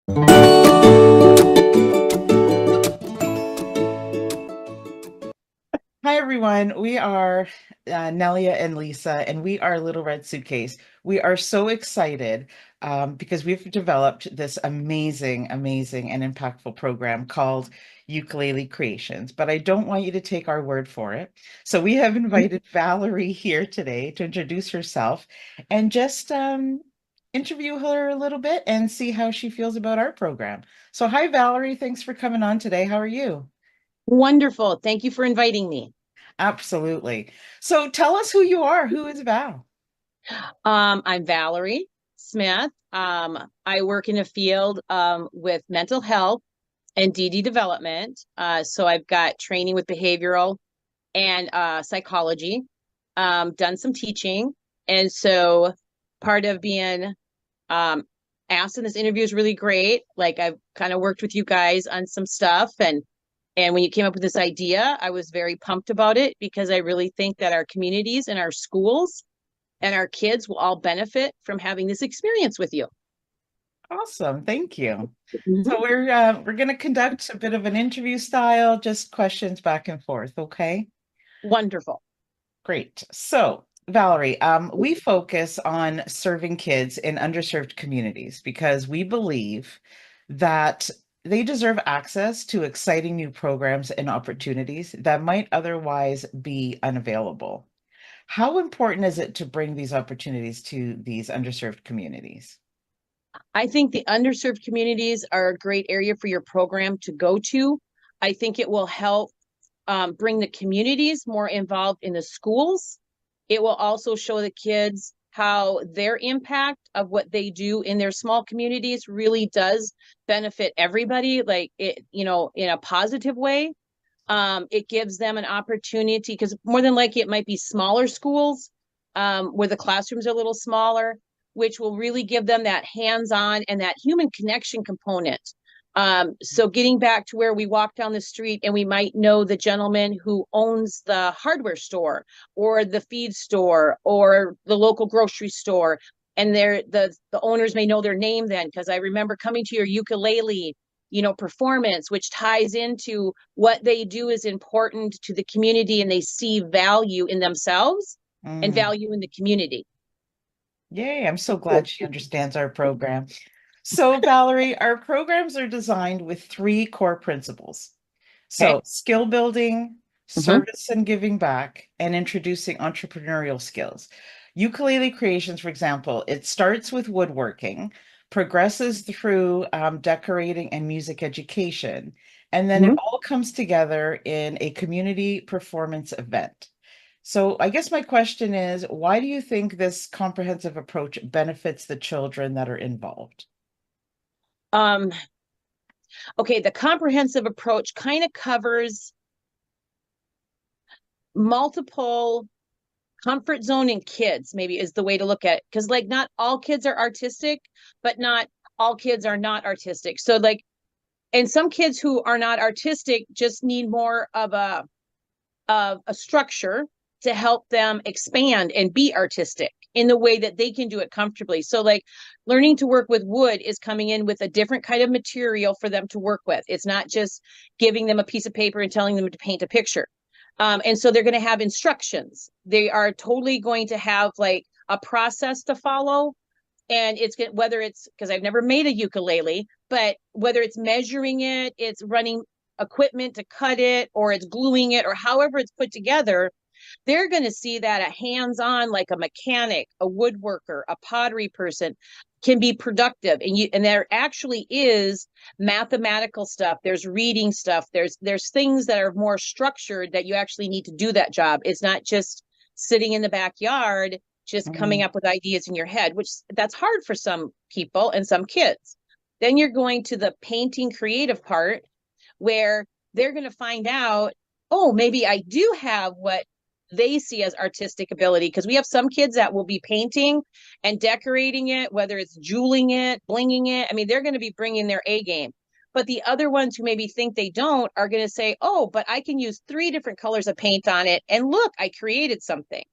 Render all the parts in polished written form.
Hi, everyone. We are Nelia and Lisa, and we are Little Red Suitcase. We are so excited because we've developed this amazing, and impactful program called Ukulele Creations. But I don't want you to take our word for it. So we have invited Valerie here today to introduce herself and just interview her a little bit and see how she feels about our program. So, hi, Valerie. Thanks for coming on today. How are you? Wonderful. Thank you for inviting me. Absolutely. So tell us who you are. Who is Val? I'm Valerie Smith. I work in a field with mental health and DD development. So I've got training with behavioral and psychology, done some teaching. And so part of being um, asked in this interview is really great. Like I've kind of worked with you guys on some stuff and when you came up with this idea, I was very pumped about it because I really think that our communities and our schools and our kids will all benefit from having this experience with you. Awesome. Thank you. Mhm. So we're going to conduct a bit of an interview style, just questions back and forth, okay? Wonderful. Great. So, Valerie, we focus on serving kids in underserved communities because we believe that they deserve access to exciting new programs and opportunities that might otherwise be unavailable. How important is it to bring these opportunities to these underserved communities? I think the underserved communities are a great area for your program to go to. I think it will help bring the communities more involved in the schools. It will also show the kids how their impact of what they do in their small communities really does benefit everybody, like it, in a positive way. It gives them an opportunity because more than likely it might be smaller schools where the classrooms are a little smaller, which will really give them that hands-on and that human connection component. So getting back to where we walk down the street and we might know the gentleman who owns the hardware store or the feed store or the local grocery store, and the owners may know their name then because I remember coming to your ukulele performance, which ties into what they do is important to the community and they see value in themselves and Mm. value in the community. Yay, I'm so glad she understands our program. So, Valerie, our programs are designed with three core principles. Okay. So, skill building, Mm-hmm. service and giving back, and introducing entrepreneurial skills. Ukulele Creations, for example, it starts with woodworking, progresses through decorating and music education, and then it Mm-hmm. all comes together in a community performance event. So, I guess my question is, why do you think this comprehensive approach benefits the children that are involved? Um, okay, the comprehensive approach kind of covers multiple comfort zone in kids, maybe is the way to look at it. Because like not all kids are artistic, but not all kids are not artistic. So like and some kids who are not artistic just need more of a structure to help them expand and be artistic in the way that they can do it comfortably. So like learning to work with wood is coming in with a different kind of material for them to work with. It's not just giving them a piece of paper and telling them to paint a picture. And so they're going to have instructions. They are totally going to have like a process to follow. And it's whether it's because I've never made a ukulele, but whether it's measuring it, it's running equipment to cut it, or it's gluing it, or however it's put together, they're going to see that a hands-on, like a mechanic, a woodworker, a pottery person, can be productive. And there actually is mathematical stuff. There's reading stuff. There's things that are more structured that you actually need to do that job. It's not just sitting in the backyard just coming Mm, up with ideas in your head, which that's hard for some people and some kids. Then you're going to the painting creative part where they're going to find out, oh, maybe I do have what they see as artistic ability. Because we have some kids that will be painting and decorating it, whether it's jeweling it, blinging it. I mean, they're going to be bringing their A game. But the other ones who maybe think they don't are going to say, oh, but I can use three different colors of paint on it. And look, I created something.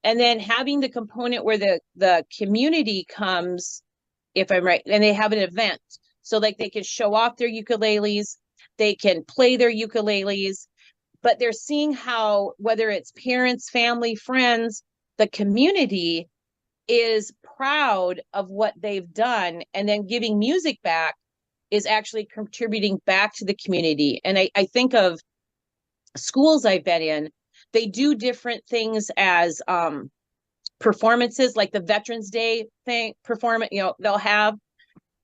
And then having the component where the community comes, if I'm right, and they have an event. So like they can show off their ukuleles, they can play their ukuleles, but they're seeing how, whether it's parents, family, friends, the community is proud of what they've done, and then giving music back is actually contributing back to the community. And I think of schools I've been in, they do different things as performances, like the Veterans Day thing performance, they'll have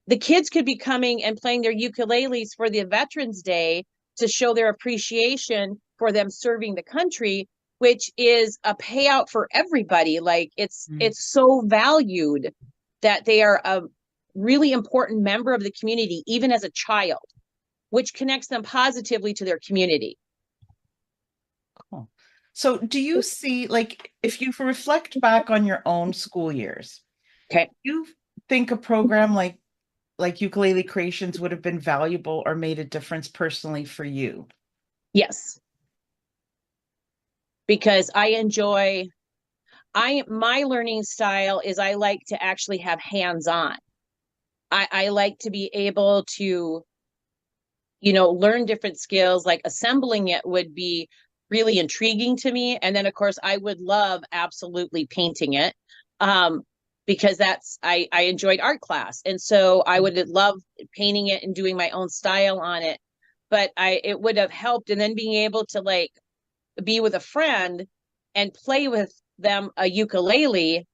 the kids could be coming and playing their ukuleles for the Veterans Day to show their appreciation for them serving the country, which is a payout for everybody. Like it's so valued that they are a really important member of the community, even as a child, which connects them positively to their community. Cool. So do you see, like, if you reflect back on your own school years, Okay. do you think a program like Ukulele Creations would have been valuable or made a difference personally for you? Yes. Because my learning style is I like to actually have hands-on. I like to be able to, learn different skills. Like assembling it would be really intriguing to me. And then of course I would love absolutely painting it. Um, because I enjoyed art class. And so I would love painting it and doing my own style on it. But it would have helped. And then being able to like be with a friend and play with them a ukulele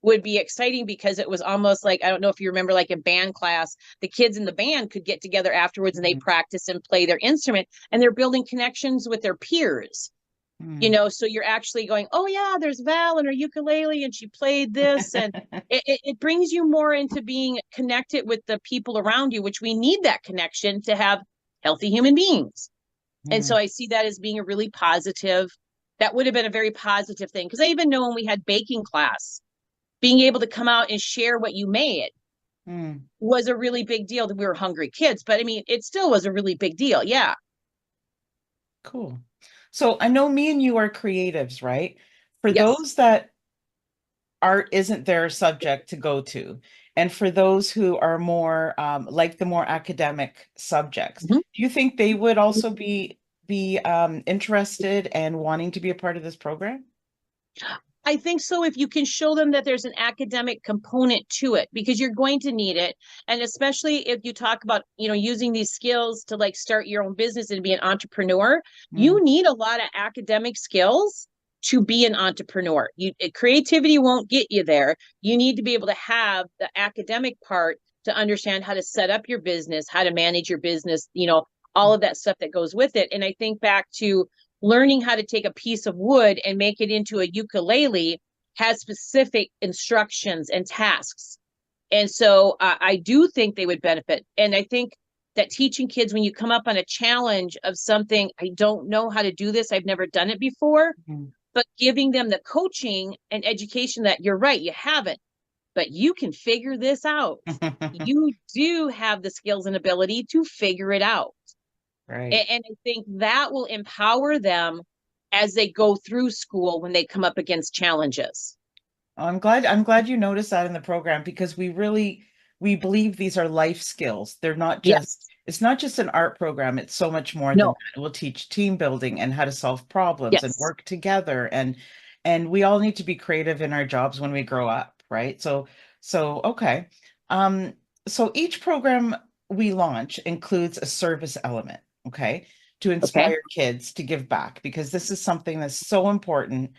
would be exciting, because it was almost like, I don't know if you remember, like in band class, the kids in the band could get together afterwards and they Mm, practice and play their instrument, and they're building connections with their peers. mm. So you're actually going, oh yeah, there's Val and her ukulele and she played this, and it brings you more into being connected with the people around you, which we need that connection to have healthy human beings. And so Mm, I see that as being a really positive, that would have been a very positive thing. Because I even know when we had baking class, being able to come out and share what you made mm. was a really big deal. That we were hungry kids, but I mean, it still was a really big deal. Yeah. Cool. So I know me and you are creatives, right? For Yes. those that art isn't their subject to go to, and for those who are more like the more academic subjects, Mhm. do you think they would also be interested and wanting to be a part of this program? I think so, if you can show them that there's an academic component to it, because you're going to need it. And especially if you talk about, using these skills to like start your own business and be an entrepreneur, Mm, you need a lot of academic skills to be an entrepreneur. Creativity won't get you there. You need to be able to have the academic part to understand how to set up your business, how to manage your business, all of that stuff that goes with it. And I think back to learning how to take a piece of wood and make it into a ukulele has specific instructions and tasks. And so I do think they would benefit. And I think that teaching kids, when you come up on a challenge of something, I don't know how to do this, I've never done it before, mm. but giving them the coaching and education that you're right, you haven't, but you can figure this out. You do have the skills and ability to figure it out. Right. And I think that will empower them as they go through school when they come up against challenges. I'm glad you noticed that in the program because we believe these are life skills. They're not just Yes. it's not just an art program. It's so much more than No. that. It will teach team building and how to solve problems and Yes. work together and we all need to be creative in our jobs when we grow up, right? So okay. Um so each program we launch includes a service element, okay? To Okay. inspire kids to give back because this is something that's so important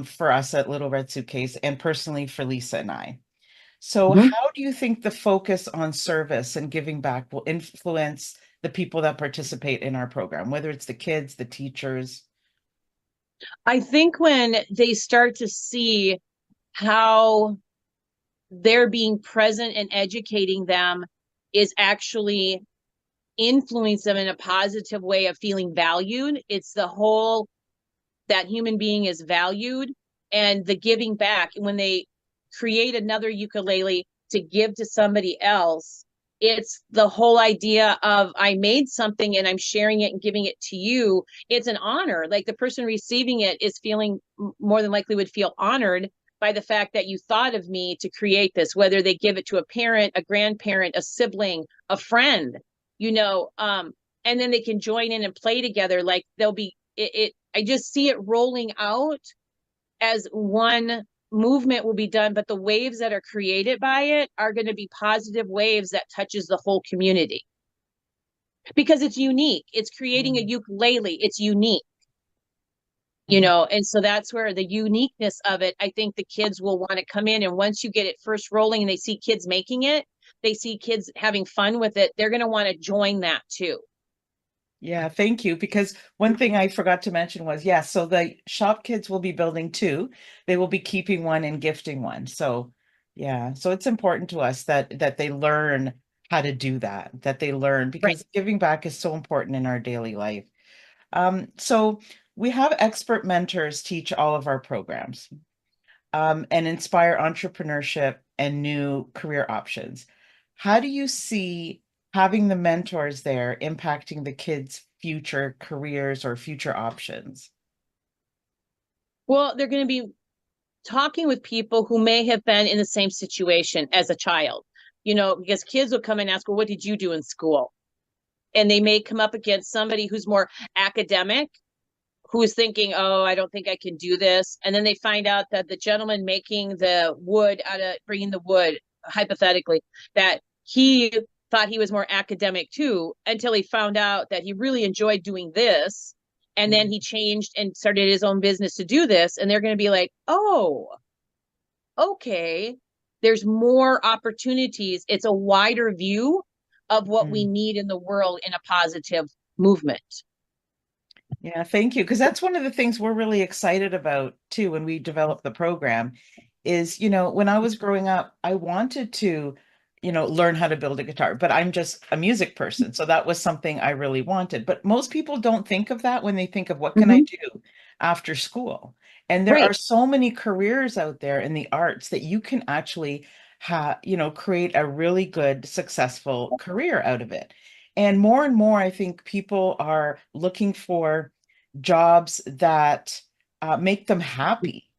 for us at Little Red Suitcase and personally for Lisa and I. So, Mhm. how do you think the focus on service and giving back will influence the people that participate in our program, whether it's the kids, the teachers? I think when they start to see how they're being present and educating them is actually influence them in a positive way of feeling valued. It's the whole that human being is valued, and the giving back. When they create another ukulele to give to somebody else, it's the whole idea of I made something and I'm sharing it and giving it to you. It's an honor. Like the person receiving it is feeling, more than likely would feel honored by the fact that you thought of me to create this, whether they give it to a parent, a grandparent, a sibling, a friend, you know, and then they can join in and play together. Like they'll be I just see it rolling out as one movement will be done, but the waves that are created by it are going to be positive waves that touches the whole community because it's unique. It's creating a Mm, ukulele. It's unique, you mhm. know, and so that's where the uniqueness of it, I think the kids will want to come in. And once you get it first rolling and they see kids making it, they see kids having fun with it, they're going to want to join that too. Yeah, thank you. Because one thing I forgot to mention was, yeah, so the shop kids will be building two. They will be keeping one and gifting one. So, yeah, so it's important to us that they learn how to do that, that they learn Right. because giving back is so important in our daily life. So we have expert mentors teach all of our programs, and inspire entrepreneurship and new career options. How do you see having the mentors there impacting the kids' future careers or future options? Well, they're going to be talking with people who may have been in the same situation as a child, you know, because kids will come and ask, well, what did you do in school? And they may come up against somebody who's more academic, who is thinking, oh, I don't think I can do this. And then they find out that the gentleman making the wood out of bringing the wood, hypothetically, that he thought he was more academic too, until he found out that he really enjoyed doing this. And then Mm, he changed and started his own business to do this. And they're going to be like, oh, okay, there's more opportunities. It's a wider view of what we mm. need in the world in a positive movement. Yeah, thank you. Because that's one of the things we're really excited about too when we develop the program is, when I was growing up, I wanted to, learn how to build a guitar, but I'm just a music person. So that was something I really wanted. But most people don't think of that when they think of what can I Mm-hmm. do after school? And there are Right. so many careers out there in the arts that you can actually create a really good, successful career out of it. And more, I think people are looking for jobs that make them happy,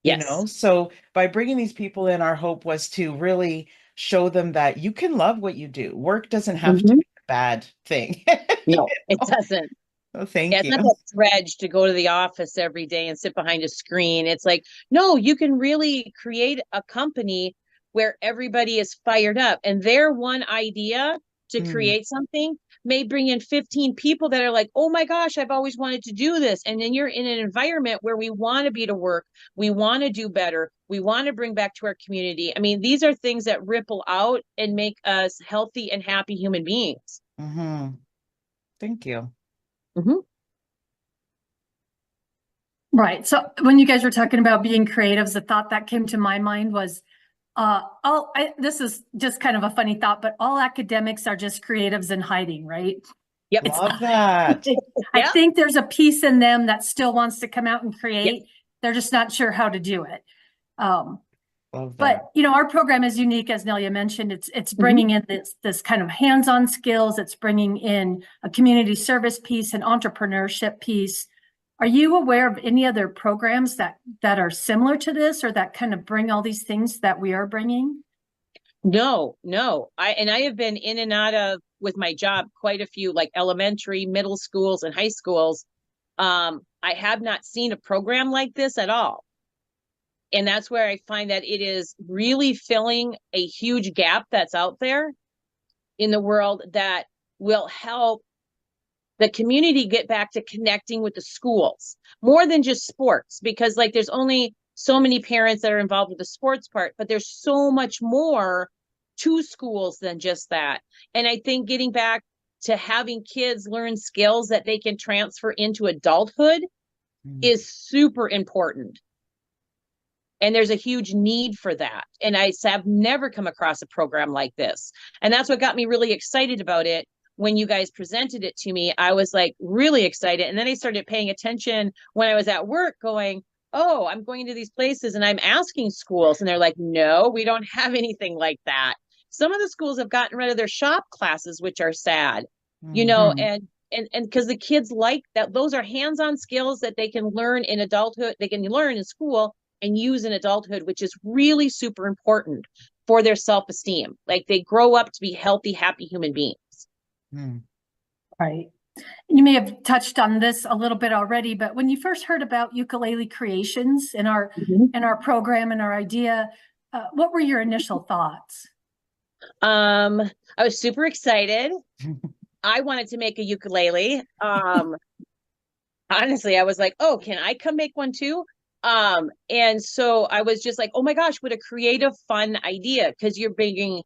Yes. So by bringing these people in, our hope was to really show them that you can love what you do. Work doesn't have to Mm-hmm. be a bad thing. No, it Oh, doesn't. Yeah, thank it's you. not that dredge to go to the office every day and sit behind a screen. It's like, no, you can really create a company where everybody is fired up and their one idea to Mm, create something may bring in 15 people that are like, oh my gosh, I've always wanted to do this. And then you're in an environment where we want to be to work. We want to do better. We want to bring back to our community. I mean, these are things that ripple out and make us healthy and happy human beings. hmm. Thank you. Mm-hmm. Right. So when you guys were talking about being creatives, the thought that came to my mind was, this is just kind of a funny thought, but all academics are just creatives in hiding, right? Yep. It's, Love that. I Yep. think there's a piece in them that still wants to come out and Yep. create. They're just not sure how to do it. Um, Love that. but our program is unique, as Nelia mentioned. It's Mm-hmm. bringing in this kind of hands-on skills. It's bringing in a community service piece, an entrepreneurship piece. Are you aware of any other programs that are similar to this or that kind of bring all these things that we are bringing? No, no. I have been in and out of with my job quite a few like elementary, middle schools and high schools. I have not seen a program like this at all. And that's where I find that it is really filling a huge gap that's out there in the world that will help the community get back to connecting with the schools more than just sports because like there's only so many parents that are involved with the sports part, but there's so much more to schools than just that. And I think getting back to having kids learn skills that they can transfer into adulthood Mm, is super important. And there's a huge need for that. And I have never come across a program like this. And that's what got me really excited about it. When you guys presented it to me, I was like really excited. And then I started paying attention when I was at work going, oh, I'm going to these places and I'm asking schools. And they're like, no, we don't have anything like that. Some of the schools have gotten rid of their shop classes, which are sad, you know, mhm. and because the kids like that, those are hands-on skills that they can learn in adulthood, they can learn in school and use in adulthood, which is really super important for their self-esteem. Like they grow up to be healthy, happy human beings. Mm. Right. You may have touched on this a little bit already, but when you first heard about Ukulele Creations in our program and our idea, what were your initial thoughts? I was super excited. I wanted to make a ukulele. Honestly, I was like, oh, can I come make one too? And so I was just like, oh my gosh, what a creative, fun idea. Because you're bringing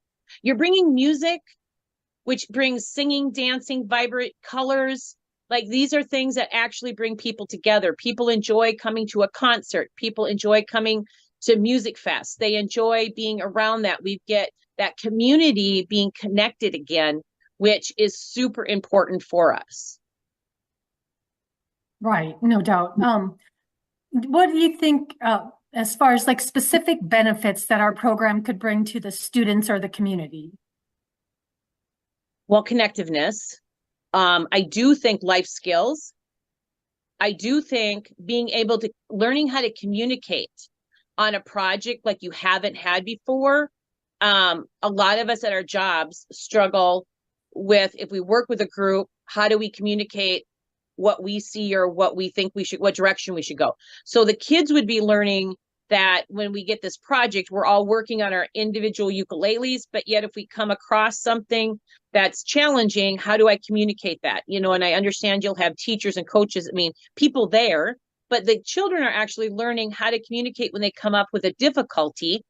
music, which brings singing, dancing, vibrant colors. Like these are things that actually bring people together. People enjoy coming to a concert. People enjoy coming to music fest. They enjoy being around that. We get that community being connected again, which is super important for us. Right, no doubt. What do you think, as far as like specific benefits that our program could bring to the students or the community? Well, connectiveness. I do think life skills. I do think being able to learning how to communicate on a project like you haven't had before. A lot of us at our jobs struggle with, if we work with a group, how do we communicate what we see or what we think what direction we should go? So the kids would be learning that when we get this project, we're all working on our individual ukuleles, but yet if we come across something that's challenging, how do I communicate that? And I understand you'll have teachers and coaches, people there, but the children are actually learning how to communicate when they come up with a difficulty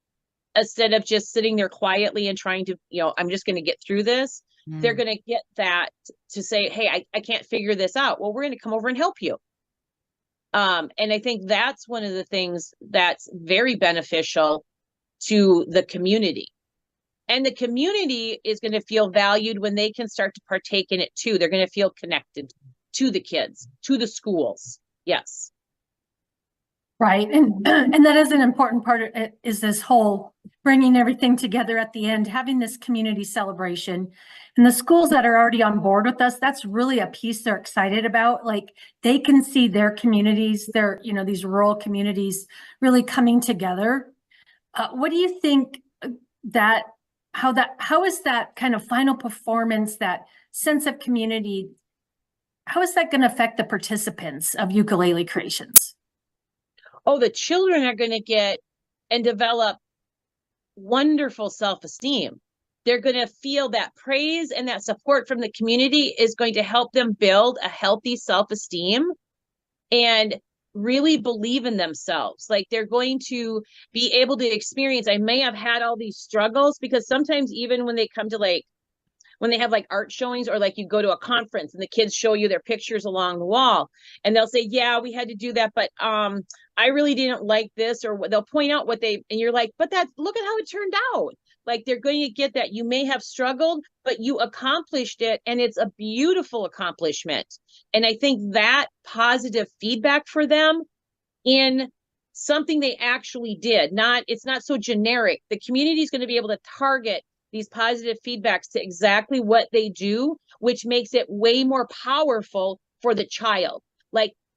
instead of just sitting there quietly and trying to, I'm just going to get through this. They're going to get that to say, hey, I can't figure this out. Well, we're going to come over and help you. And I think that's one of the things that's very beneficial to the community. And the community is going to feel valued when they can start to partake in it too. They're going to feel connected to the kids, to the schools. Yes. Right. And that is an important part of it, is this whole bringing everything together at the end, having this community celebration. And the schools that are already on board with us, that's really a piece they're excited about. Like they can see their communities, these rural communities really coming together. What do you think how is that kind of final performance, that sense of community, how is that going to affect the participants of Ukulele Creations? Oh, the children are going to get and develop wonderful self-esteem. They're going to feel that praise and that support from the community is going to help them build a healthy self-esteem and really believe in themselves. Like they're going to be able to experience, I may have had all these struggles, because sometimes even when they come to when they have art showings, or you go to a conference and the kids show you their pictures along the wall and they'll say, yeah, we had to do that, but I really didn't like this, or they'll point out and you're like, but look at how it turned out. They're going to get that you may have struggled, but you accomplished it, and it's a beautiful accomplishment. And I think that positive feedback for them in something they actually did, it's not so generic. The community is going to be able to target these positive feedbacks to exactly what they do, which makes it way more powerful for the child.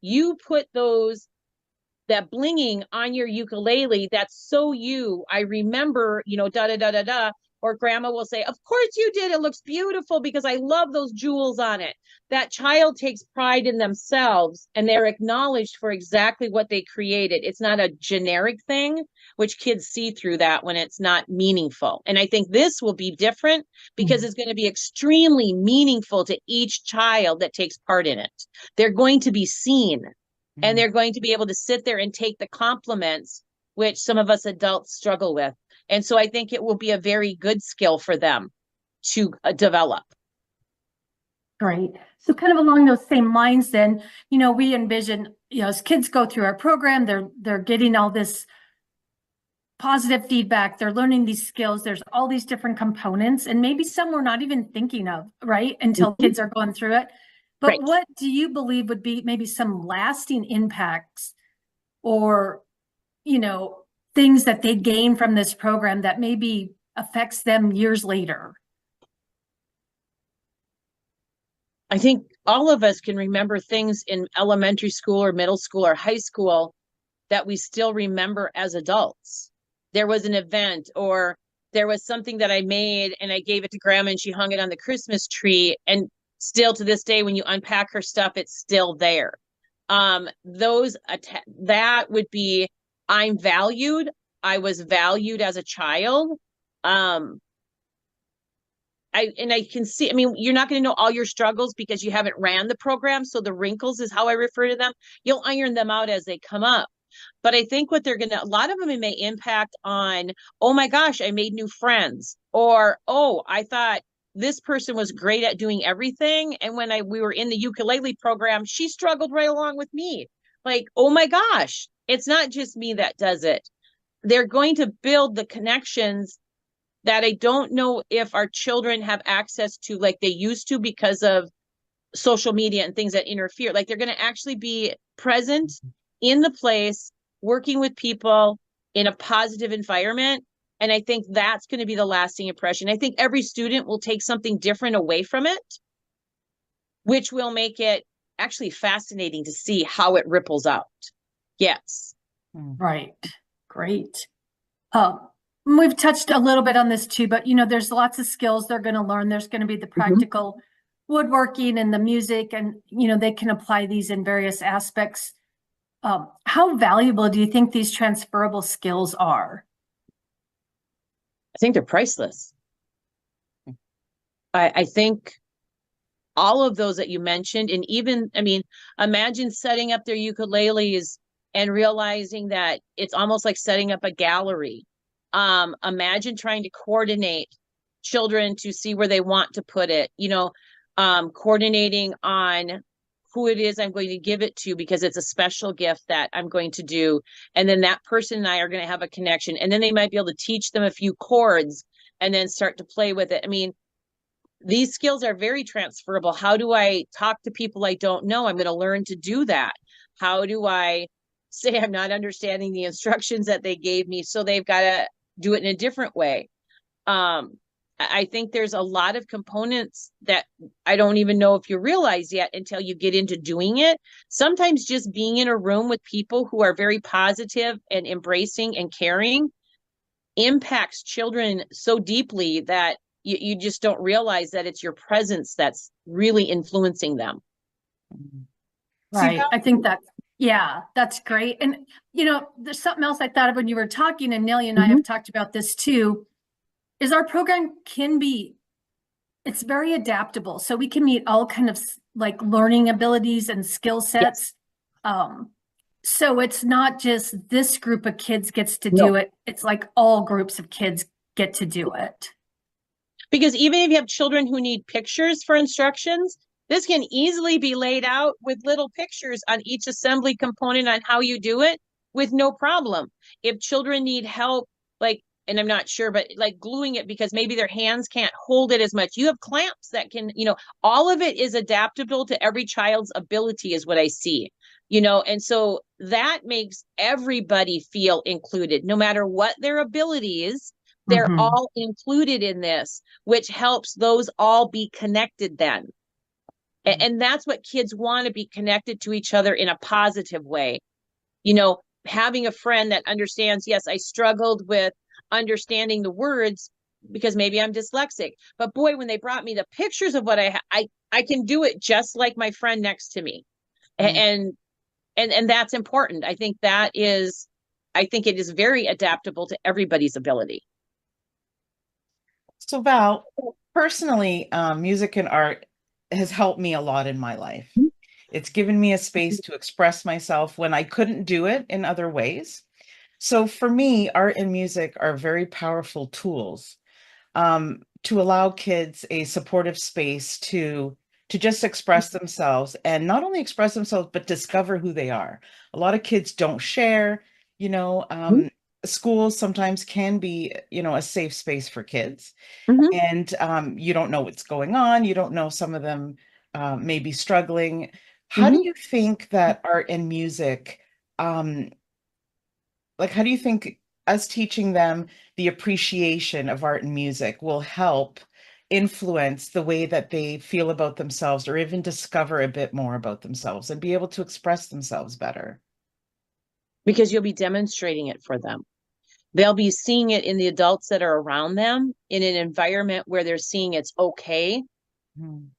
You put that blinging on your ukulele, that's so you. I remember, da da da da da. Or grandma will say, of course you did. It looks beautiful because I love those jewels on it. That child takes pride in themselves and they're acknowledged for exactly what they created. It's not a generic thing, which kids see through that when it's not meaningful. And I think this will be different because it's going to be extremely meaningful to each child that takes part in it. They're going to be seen, and they're going to be able to sit there and take the compliments, which some of us adults struggle with. And so I think it will be a very good skill for them to develop. Great. So kind of along those same lines then, we envision, as kids go through our program, they're getting all this positive feedback, they're learning these skills, there's all these different components, and maybe some we're not even thinking of, right? Until kids are going through it. But Right. What do you believe would be maybe some lasting impacts or, things that they gain from this program that maybe affects them years later? I think all of us can remember things in elementary school or middle school or high school that we still remember as adults. There was an event, or there was something that I made and I gave it to grandma and she hung it on the Christmas tree. And still to this day, when you unpack her stuff, it's still there. That would be, I'm valued. I was valued as a child. I can see, I mean, you're not going to know all your struggles because you haven't ran the program. So the wrinkles is how I refer to them. You'll iron them out as they come up. But I think what they're going to, a lot of them, it may impact on, oh my gosh, I made new friends. Or, oh, I thought this person was great at doing everything. And when we were in the ukulele program, she struggled right along with me. Like, oh my gosh, it's not just me that does it. They're going to build the connections that I don't know if our children have access to like they used to because of social media and things that interfere. Like they're going to actually be present in the place, working with people in a positive environment. And I think that's going to be the lasting impression. I think every student will take something different away from it, which will make it actually fascinating to see how it ripples out. Yes. Right. Great. We've touched a little bit on this too, but there's lots of skills they're going to learn. There's going to be the practical woodworking and the music, and they can apply these in various aspects. How valuable do you think these transferable skills are? I think they're priceless. I think all of those that you mentioned, and even, I mean, imagine setting up their ukuleles and realizing that it's almost like setting up a gallery. Imagine trying to coordinate children to see where they want to put it, coordinating on who it is I'm going to give it to because it's a special gift that I'm going to do. And then that person and I are going to have a connection. And then they might be able to teach them a few chords and then start to play with it. I mean, these skills are very transferable. How do I talk to people I don't know? I'm going to learn to do that. How do I say I'm not understanding the instructions that they gave me? So they've got to do it in a different way. I think there's a lot of components that I don't even know if you realize yet until you get into doing it. Sometimes just being in a room with people who are very positive and embracing and caring impacts children so deeply that you just don't realize that it's your presence that's really influencing them. Right. I think that's great. And, there's something else I thought of when you were talking, and Nellie and I have talked about this too, is our program it's very adaptable. So we can meet all kind of like learning abilities and skill sets. Yes. So it's not just this group of kids gets to do it. It's like all groups of kids get to do it. Because even if you have children who need pictures for instructions, this can easily be laid out with little pictures on each assembly component on how you do it with no problem. If children need help, like, and I'm not sure, but like gluing it because maybe their hands can't hold it as much, you have clamps that can, all of it is adaptable to every child's ability is what I see, and so that makes everybody feel included, no matter what their ability is. They're all included in this, which helps those all be connected then. And that's what kids want, to be connected to each other in a positive way. Having a friend that understands, yes, I struggled with understanding the words because maybe I'm dyslexic, but boy, when they brought me the pictures of what I can do it just like my friend next to me. And that's important. I think it is very adaptable to everybody's ability. So Val, personally, music and art has helped me a lot in my life. It's given me a space to express myself when I couldn't do it in other ways. So for me, art and music are very powerful tools to allow kids a supportive space to just express themselves, and not only express themselves, but discover who they are. A lot of kids don't share, schools sometimes can be, a safe space for kids. And you don't know what's going on. You don't know, some of them may be struggling. How do you think that art and music, how do you think us teaching them the appreciation of art and music will help influence the way that they feel about themselves, or even discover a bit more about themselves and be able to express themselves better? because you'll be demonstrating it for them. They'll be seeing it in the adults that are around them in an environment where they're seeing it's okay. Mm.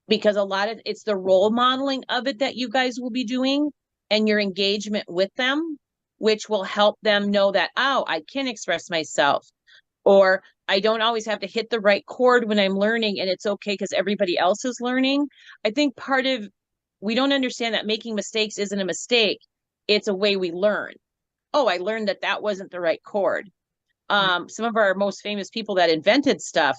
Because a lot of it's the role modeling of it that you guys will be doing and your engagement with them, which will help them know that, oh, I can express myself, or I don't always have to hit the right chord when I'm learning, and it's okay because everybody else is learning. I think part of we don't understand that making mistakes isn't a mistake. It's a way we learn. Oh, I learned that that wasn't the right chord. Some of our most famous people that invented stuff,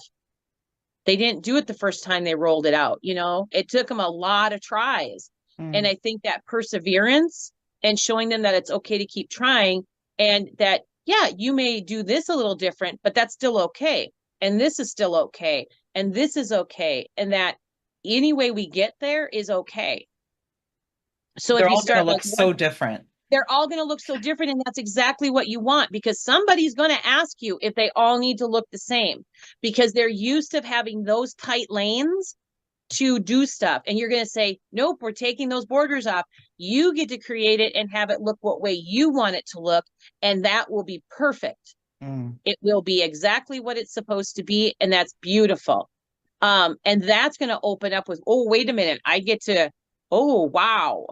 they didn't do it the first time they rolled it out. It took them a lot of tries. And Mm. I think that perseverance and showing them that it's okay to keep trying, and that, yeah, you may do this a little different, but that's still okay. And this is still okay. And this is okay. And that any way we get there is okay. So if They're you all going to start like look one, so different. they're all going to look so different. And that's exactly what you want, because somebody's going to ask you if they all need to look the same, because they're used to having those tight lanes to do stuff. And you're going to say, nope, we're taking those borders off. You get to create it and have it look what way you want it to look. And that will be perfect. Mm. It will be exactly what it's supposed to be. And that's beautiful. And that's going to open up with, oh, wait a minute. I get to, oh, wow.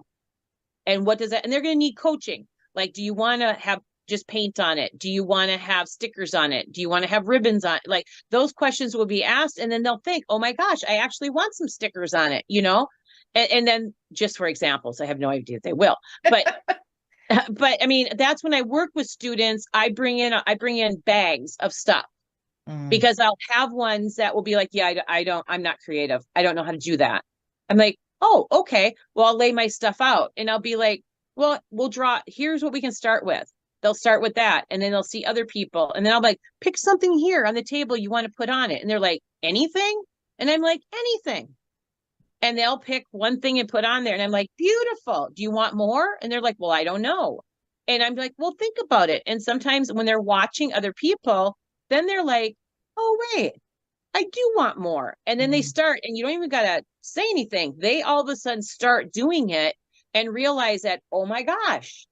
And what does that, and they're going to need coaching. Like, do you want to have just paint on it? Do you want to have stickers on it? Do you want to have ribbons on it? Like, those questions will be asked, and then they'll think, oh my gosh, I actually want some stickers on it, And then just for examples, I have no idea if they will, but but I mean, that's when I work with students, I bring in bags of stuff, Mm. because I'll have ones that will be like, yeah, I'm not creative. I don't know how to do that. I'm like, oh, okay. Well, I'll lay my stuff out, and I'll be like, well, we'll draw. Here's what we can start with. They'll start with that. And then they'll see other people. And then I'll be like, pick something here on the table you want to put on it. And they're like, anything? And I'm like, anything. And they'll pick one thing and put on there. And I'm like, beautiful. Do you want more? And they're like, well, I don't know. And I'm like, well, think about it. And sometimes when they're watching other people, then they're like, oh, wait, I do want more. And then they Mm. start, and you don't even got to say anything. They all of a sudden start doing it and realize that, oh my gosh,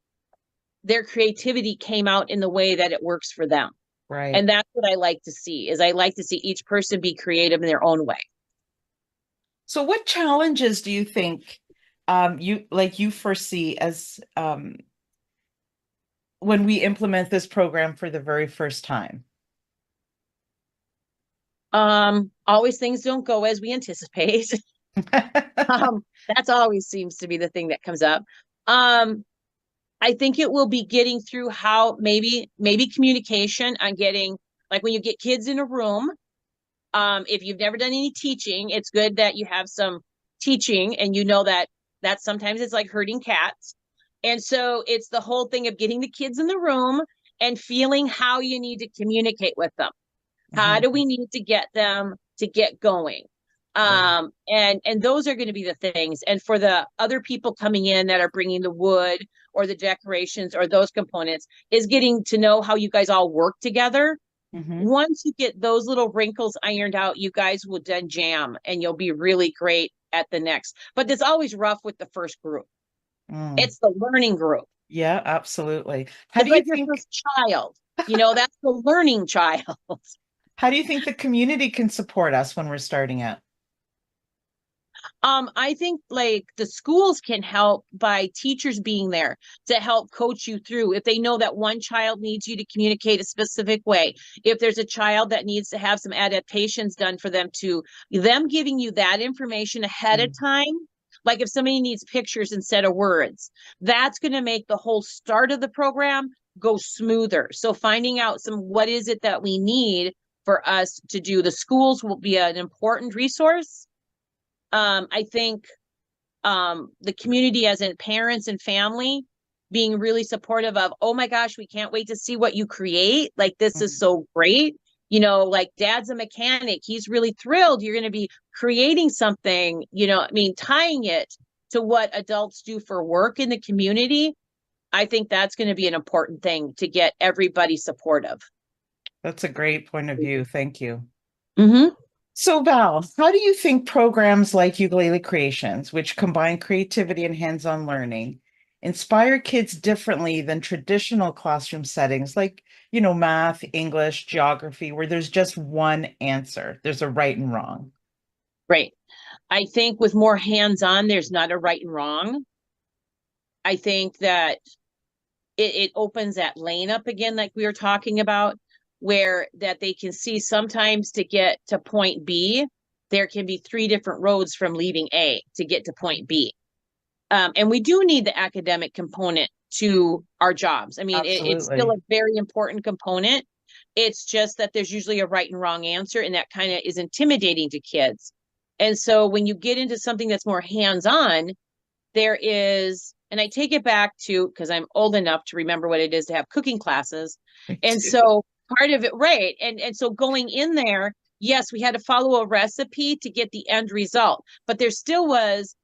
their creativity came out in the way that it works for them. Right. And that's what I like to see, is I like to see each person be creative in their own way. So what challenges do you think you foresee as when we implement this program for the very first time? Always things don't go as we anticipate. That's always seems to be the thing that comes up. I think it will be getting through how maybe communication on getting, like, when you get kids in a room. If you've never done any teaching, it's good that you have some teaching, and that sometimes it's like herding cats. And so it's the whole thing of getting the kids in the room and feeling how you need to communicate with them. How do Mhm. we need to get them to get going? Right. And those are going to be the things. And for the other people coming in that are bringing the wood or the decorations or those components, is getting to know how you guys all work together. Hmm. Once you get those little wrinkles ironed out, you guys will then jam, and you'll be really great at the next. But it's always rough with the first group. Mm. It's the learning group. Yeah, absolutely. It's like your first child. That's the learning child. How do you think the community can support us when we're starting out? I think like the schools can help by teachers being there to help coach you through. If they know that one child needs you to communicate a specific way, if there's a child that needs to have some adaptations done for them giving you that information ahead of Mm. time. Like if somebody needs pictures instead of words, that's going to make the whole start of the program go smoother. So finding out what is it that we need for us to do. The schools will be an important resource. I think the community, as in parents and family, being really supportive of, oh my gosh, we can't wait to see what you create. Like, this is Mm. so great. Like dad's a mechanic. He's really thrilled. You're going to be creating something, I mean, tying it to what adults do for work in the community. I think that's going to be an important thing to get everybody supportive. That's a great point of view. Thank you. Mm-hmm. So, Val, how do you think programs like Ukulele Creations, which combine creativity and hands-on learning, inspire kids differently than traditional classroom settings like, math, English, geography, where there's just one answer. There's a right and wrong. Right. I think with more hands-on, there's not a right and wrong. I think that it opens that lane up again, like we were talking about, where that they can see sometimes to get to point B, there can be 3 different roads from leaving A to get to point B. And we do need the academic component to our jobs. I mean, it's still a Absolutely. very important component. It's just that there's usually a right and wrong answer, and that kind of is intimidating to kids. And so when you get into something that's more hands-on, there is, and I take it back to, because I'm old enough to remember what it is to have cooking classes. Me And too. so part of it, right. And so going in there, yes, we had to follow a recipe to get the end result, but there still was,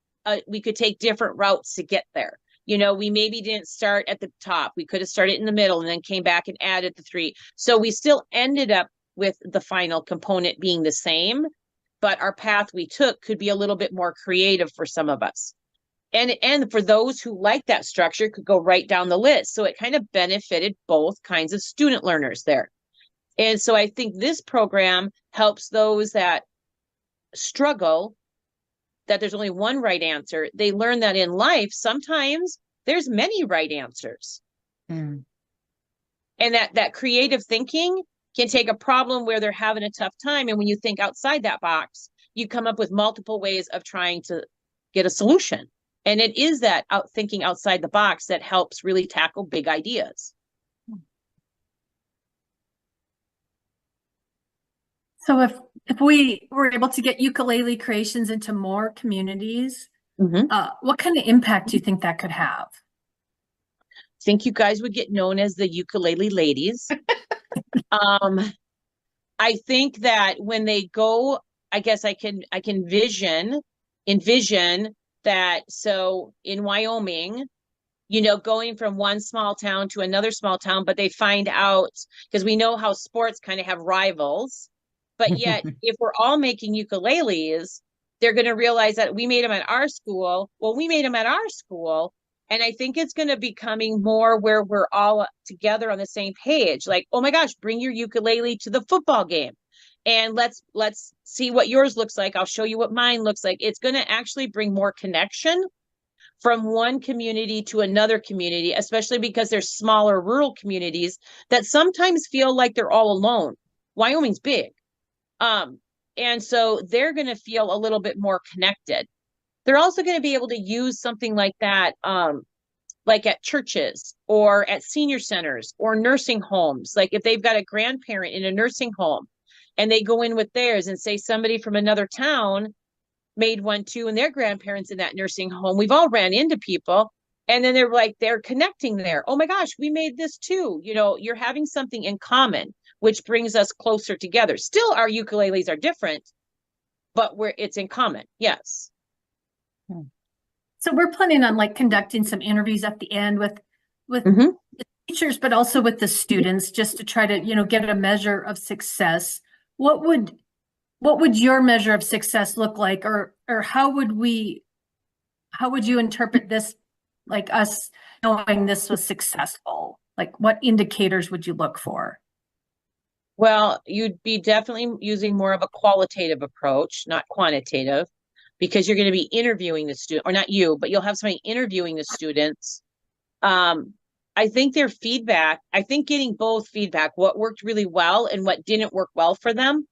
we could take different routes to get there. We maybe didn't start at the top. We could have started in the middle and then came back and added the 3. So we still ended up with the final component being the same, but our path we took could be a little bit more creative for some of us. And for those who like that structure, could go right down the list. So it kind of benefited both kinds of student learners there. And so I think this program helps those that struggle, that there's only one right answer. They learn that in life, sometimes there's many right answers. Mm. And that creative thinking can take a problem where they're having a tough time. And when you think outside that box, you come up with multiple ways of trying to get a solution. And it is that thinking outside the box that helps really tackle big ideas. So if we were able to get Ukulele Creations into more communities, what kind of impact do you think that could have? I think you guys would get known as the ukulele ladies. I think that when they go, I guess I can envision that. So in Wyoming, going from one small town to another small town, but they find out, because we know how sports kind of have rivals, but yet if we're all making ukuleles, they're going to realize that we made them at our school. Well, we made them at our school. And I think it's going to be coming more where we're all together on the same page. Like, oh my gosh, bring your ukulele to the football game. And let's see what yours looks like. I'll show you what mine looks like. It's going to actually bring more connection from one community to another community, especially because there's smaller rural communities that sometimes feel like they're all alone. Wyoming's big. And so they're going to feel a little bit more connected. They're also going to be able to use something like that, like at churches or at senior centers or nursing homes. Like if they've got a grandparent in a nursing home and they go in with theirs, and say somebody from another town made one too, and their grandparents in that nursing home. We've all ran into people, and then they're connecting there. Oh my gosh, we made this too. You're having something in common, which brings us closer together. Still, our ukuleles are different, but it's in common. Yes. So we're planning on conducting some interviews at the end with Mm-hmm. the teachers, but also with the students, just to try to, get a measure of success. What would your measure of success look like, or how would you interpret this, like us knowing this was successful? Like what indicators would you look for? Well, you'd be definitely using more of a qualitative approach, not quantitative, because you're going to be interviewing the student, or not you, but you'll have somebody interviewing the students. I think their feedback, I think getting both feedback, what worked really well and what didn't work well for them,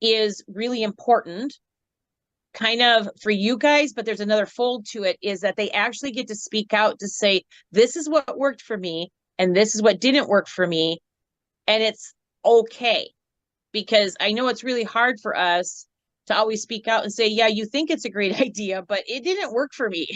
is really important kind of for you guys. But there's another fold to it, is that they actually get to speak out to say, this is what worked for me and this is what didn't work for me. And it's okay, because I know it's really hard for us to always speak out and say, yeah, you think it's a great idea, but it didn't work for me.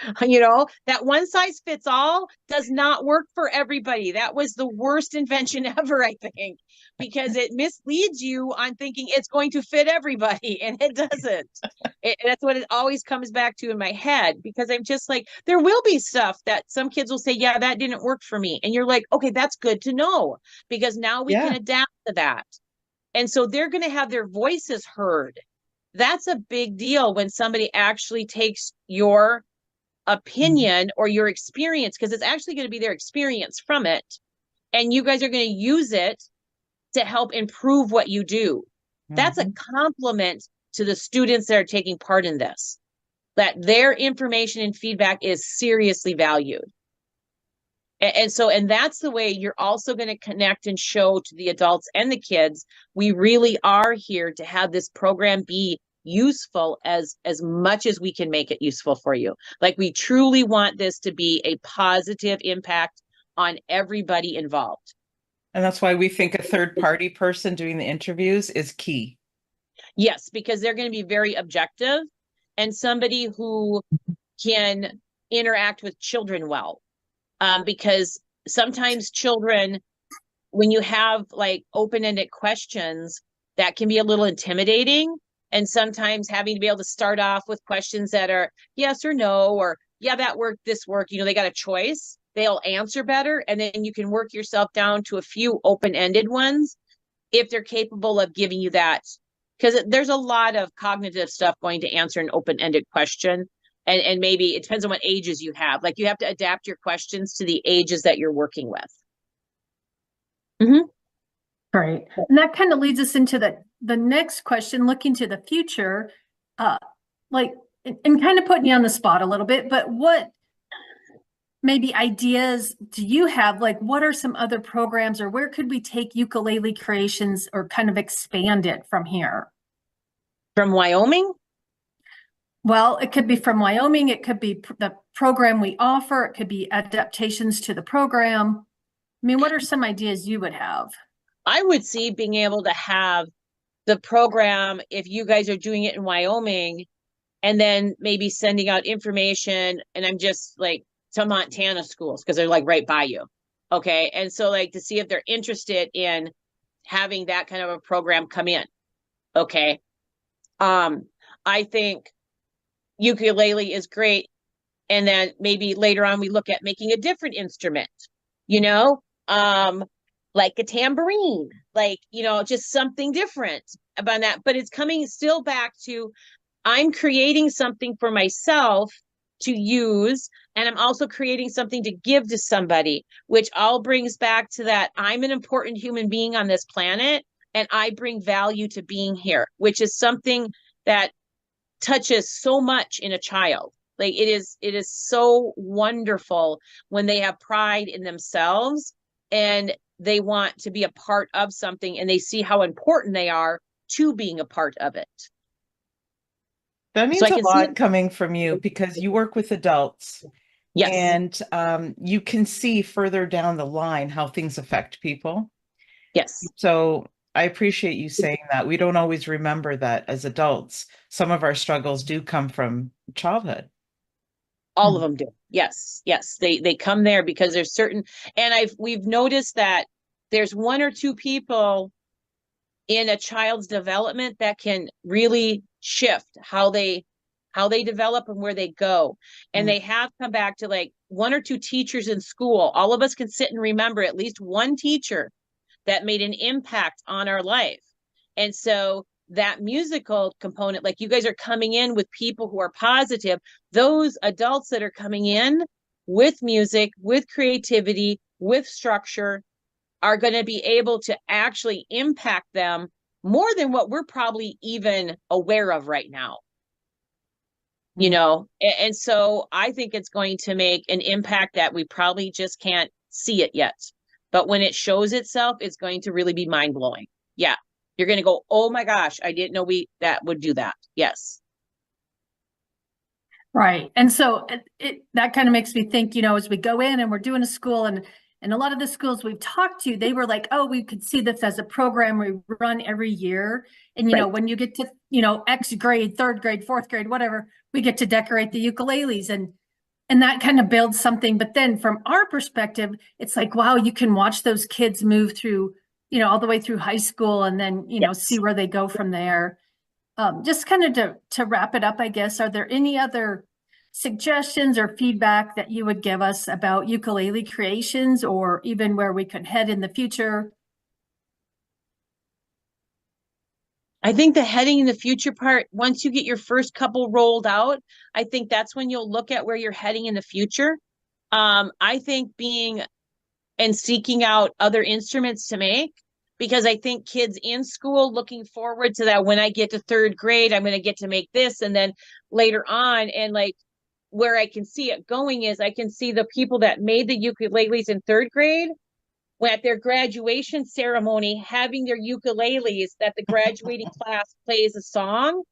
That one size fits all does not work for everybody. That was the worst invention ever, I think, because it misleads you on thinking it's going to fit everybody, and it doesn't. That's what it always comes back to in my head, because I'm just like, there will be stuff that some kids will say, yeah, that didn't work for me. And you're like, okay, that's good to know, because now we can adapt to that. And so they're going to have their voices heard. That's a big deal when somebody actually takes your opinion or your experience, because it's actually going to be their experience from it. And you guys are going to use it to help improve what you do. That's a compliment to the students that are taking part in this, that their information and feedback is seriously valued. And that's the way you're also going to connect and show to the adults and the kids, we really are here to have this program be useful as much as we can make it useful for you. Like, we truly want this to be a positive impact on everybody involved. And that's why we think a third party person doing the interviews is key. Yes, because they're going to be very objective and somebody who can interact with children well. Because sometimes children, when you have like open-ended questions, that can be a little intimidating. And sometimes having to be able to start off with questions that are yes or no, or yeah, that worked, this worked, they got a choice, they'll answer better. And then you can work yourself down to a few open-ended ones if they're capable of giving you that. Because there's a lot of cognitive stuff going to answer an open-ended question. And maybe it depends on what ages you have. Like, you have to adapt your questions to the ages that you're working with. Great. And that kind of leads us into the next question, looking to the future, like, and kind of putting you on the spot a little bit, but what maybe ideas do you have? Like, what are some other programs, or where could we take Ukulele Creations or kind of expand it from here? From Wyoming? Well, it could be from Wyoming. It could be the program we offer. It could be adaptations to the program. I mean, what are some ideas you would have? I would see being able to have the program, if you guys are doing it in Wyoming, and then maybe sending out information, and I'm just like, to Montana schools, because they're like right by you. Okay. And so, like, to see if they're interested in having that kind of a program come in. Okay. I think ukulele is great. And then maybe later on we look at making a different instrument, like a tambourine, like, just something different about that. But it's coming still back to, I'm creating something for myself to use, and I'm also creating something to give to somebody, which all brings back to that I'm an important human being on this planet, and I bring value to being here, which is something that touches so much in a child. Like, it is so wonderful when they have pride in themselves and they want to be a part of something, and they see how important they are to being a part of it. That means a lot coming from you, because you work with adults. Yes. And you can see further down the line how things affect people. Yes. So I appreciate you saying that. We don't always remember that as adults. Some of our struggles do come from childhood. All of them do. Yes. Yes. They come there because there's certain, and we've noticed that there's one or two people in a child's development that can really shift how they develop and where they go. And they have come back to like one or two teachers in school. All of us can sit and remember at least one teacher that made an impact on our life. And so that musical component, like, you guys are coming in with people who are positive. Those adults that are coming in with music, with creativity, with structure, are going to be able to actually impact them more than what we're probably even aware of right now. And so I think it's going to make an impact that we probably just can't see it yet. But when it shows itself, it's going to really be mind-blowing. Yeah. You're going to go, oh my gosh, I didn't know that would do that. Yes. Right. And so that kind of makes me think, as we go in and we're doing a school, and a lot of the schools we've talked to, they were like, oh, we could see this as a program we run every year. And, when you get to, X grade, third grade, fourth grade, whatever, we get to decorate the ukuleles, and that kind of builds something. But then from our perspective, it's like, wow, you can watch those kids move through, all the way through high school, and then, Yes. see where they go from there. Just kind of to wrap it up, I guess, are there any other suggestions or feedback that you would give us about Ukulele Creations, or even where we could head in the future? I think the heading in the future part, once you get your first couple rolled out, I think that's when you'll look at where you're heading in the future. I think being and seeking out other instruments to make, because I think kids in school looking forward to that, when I get to third grade, I'm going to get to make this. And then later on, and like where I can see it going is I can see the people that made the ukuleles in third grade at their graduation ceremony having their ukuleles that the graduating class plays a song.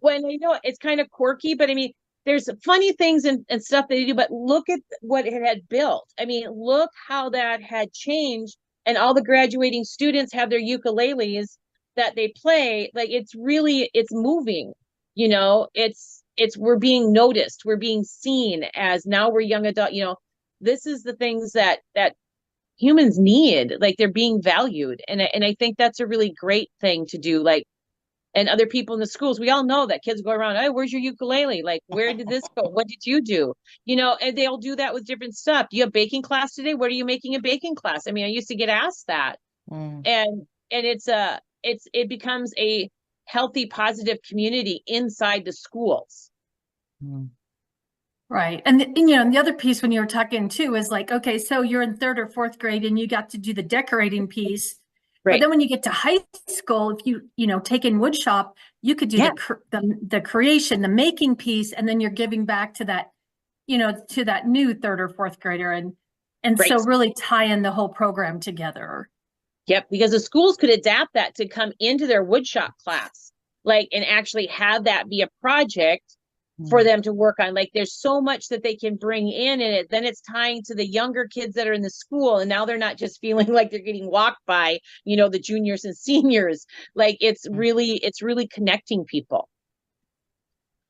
When I know it's kind of quirky, but I mean, there's funny things and stuff that they do, but look at what it had built. I mean, look how that had changed, and all the graduating students have their ukuleles that they play. Like it's moving, we're being noticed, we're being seen as now we're young adult, this is the things that humans need, like they're being valued. And I think that's a really great thing to do. Like, and other people in the schools, we all know that kids go around, hey, where's your ukulele? Like, where did this go? What did you do? And they'll do that with different stuff. Do you have baking class today? What are you making a baking class? I mean, I used to get asked that. Mm. And it becomes a healthy, positive community inside the schools. Mm. Right. And the other piece when you were talking too is like, okay, so you're in third or fourth grade and you got to do the decorating piece. But Right. then when you get to high school, if you take in wood shop, you could do the creation, the making piece, and then you're giving back to that, to that new third or fourth grader, and Right. so really tie in the whole program together. Yep, because the schools could adapt that to come into their woodshop class, like, and actually have that be a project for them to work on. Like, there's so much that they can bring in it. Then it's tying to the younger kids that are in the school, and now they're not just feeling like they're getting walked by, the juniors and seniors. Like, it's really connecting people.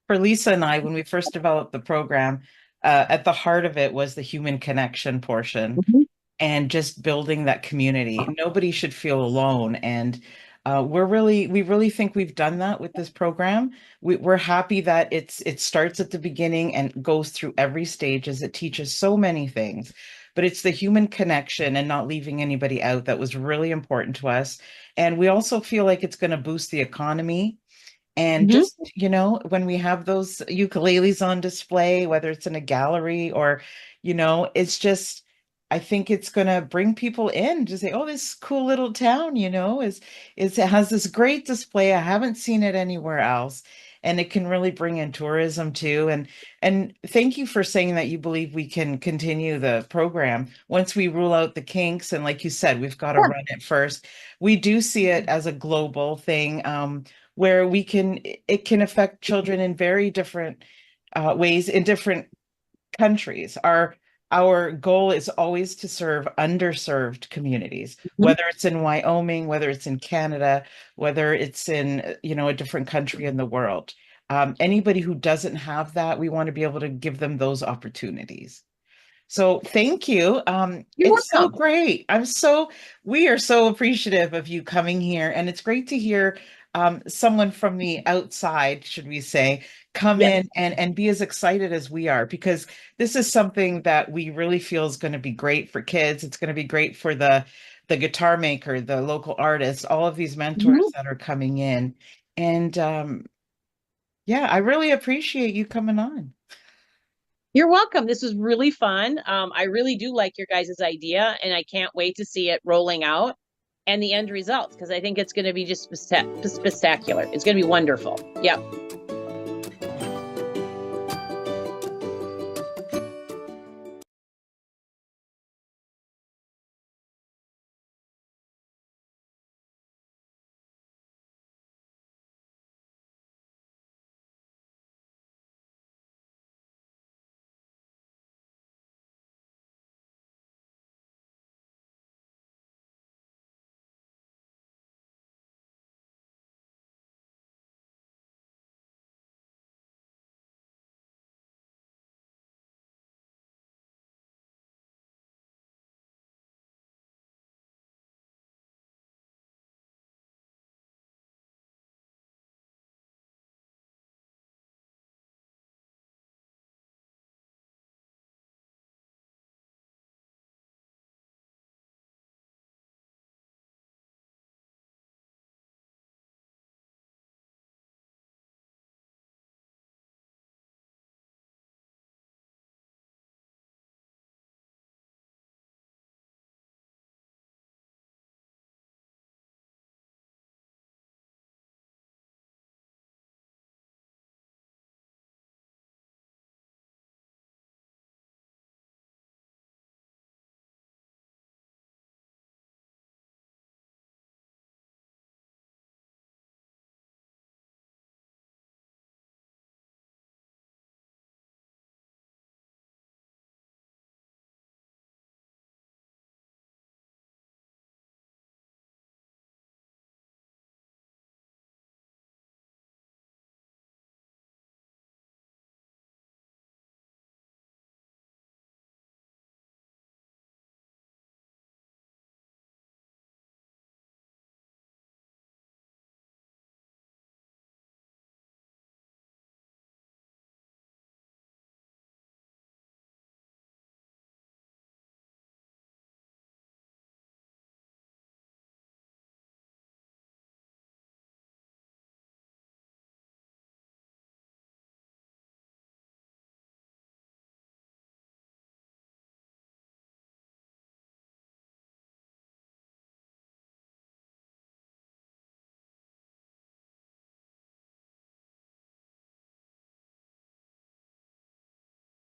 For Lisa and I, when we first developed the program, at the heart of it was the human connection portion and just building that community. Nobody should feel alone. And we really think we've done that with this program. We're happy that it starts at the beginning and goes through every stage, as it teaches so many things. But it's the human connection and not leaving anybody out that was really important to us. And we also feel like it's going to boost the economy. And just, when we have those ukuleles on display, whether it's in a gallery or, it's just, I think it's going to bring people in to say, oh, this cool little town, it has this great display. I haven't seen it anywhere else. And it can really bring in tourism too. And thank you for saying that you believe we can continue the program once we rule out the kinks. And like you said, we've got to run it first. We do see it as a global thing. Where it can affect children in very different ways in different countries. Our goal is always to serve underserved communities, whether it's in Wyoming, whether it's in Canada, whether it's in, a different country in the world. Anybody who doesn't have that, we want to be able to give them those opportunities. So thank you. It's so great. We are so appreciative of you coming here, and it's great to hear someone from the outside, should we say, come in and be as excited as we are, because this is something that we really feel is going to be great for kids. It's going to be great for the guitar maker, the local artist, all of these mentors that are coming in. And I really appreciate you coming on. You're welcome. This was really fun. I really do like your guys' idea, and I can't wait to see it rolling out and the end results, because I think it's going to be just spectacular. It's going to be wonderful. Yep.